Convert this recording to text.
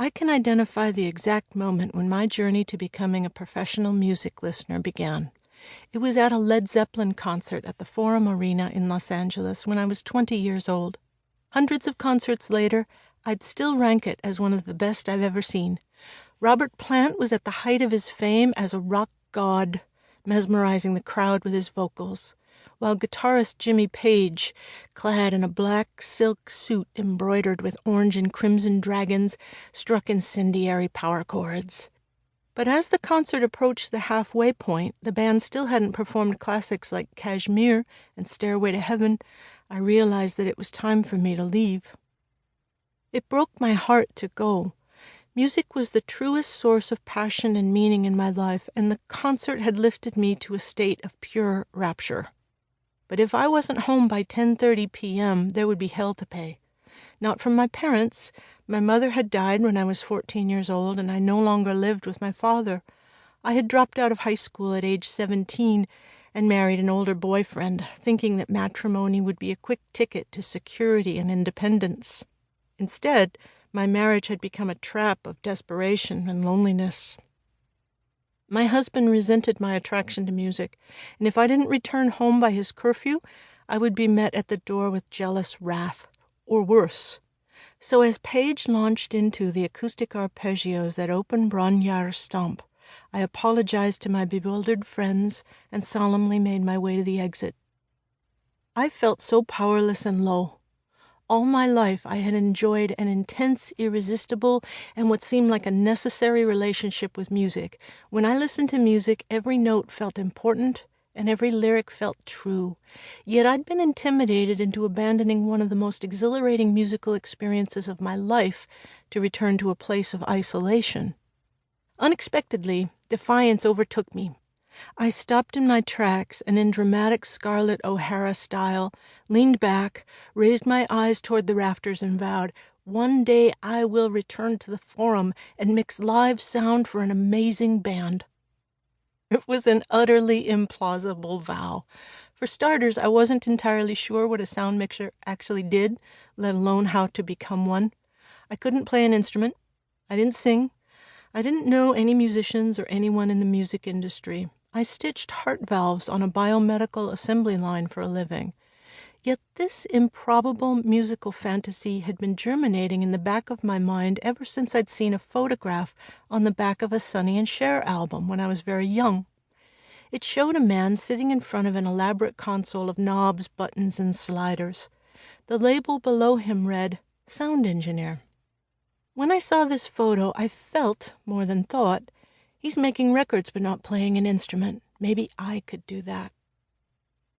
I can identify the exact moment when my journey to becoming a professional music listener began. It was at a Led Zeppelin concert at the Forum Arena in Los Angeles when I was 20 years old. Hundreds of concerts later, I'd still rank it as one of the best I've ever seen. Robert Plant was at the height of his fame as a rock god, mesmerizing the crowd with his vocals, while guitarist Jimmy Page, clad in a black silk suit embroidered with orange and crimson dragons, struck incendiary power chords. But as the concert approached the halfway point, the band still hadn't performed classics like Kashmir and Stairway to Heaven. I realized that it was time for me to leave. It broke my heart to go. Music was the truest source of passion and meaning in my life, and the concert had lifted me to a state of pure rapture. But if I wasn't home by 10:30 p.m., there would be hell to pay. Not from my parents. My mother had died when I was 14 years old, and I no longer lived with my father. I had dropped out of high school at age 17 and married an older boyfriend, thinking that matrimony would be a quick ticket to security and independence. Instead, my marriage had become a trap of desperation and loneliness. My husband resented my attraction to music, and if I didn't return home by his curfew, I would be met at the door with jealous wrath, or worse. So as Page launched into the acoustic arpeggios that open Brynjar Stomp, I apologized to my bewildered friends and solemnly made my way to the exit. I felt so powerless and low. All my life I had enjoyed an intense, irresistible, and what seemed like a necessary relationship with music. When I listened to music, every note felt important and every lyric felt true. Yet I'd been intimidated into abandoning one of the most exhilarating musical experiences of my life to return to a place of isolation. Unexpectedly, defiance overtook me. I stopped in my tracks and in dramatic Scarlett O'Hara style, leaned back, raised my eyes toward the rafters and vowed, "One day I will return to the Forum and mix live sound for an amazing band." It was an utterly implausible vow. For starters, I wasn't entirely sure what a sound mixer actually did, let alone how to become one. I couldn't play an instrument. I didn't sing. I didn't know any musicians or anyone in the music industry. I stitched heart valves on a biomedical assembly line for a living. Yet this improbable musical fantasy had been germinating in the back of my mind ever since I'd seen a photograph on the back of a Sonny and Cher album when I was very young. It showed a man sitting in front of an elaborate console of knobs, buttons, and sliders. The label below him read, "Sound Engineer." When I saw this photo, I felt, more than thought, he's making records but not playing an instrument. Maybe I could do that.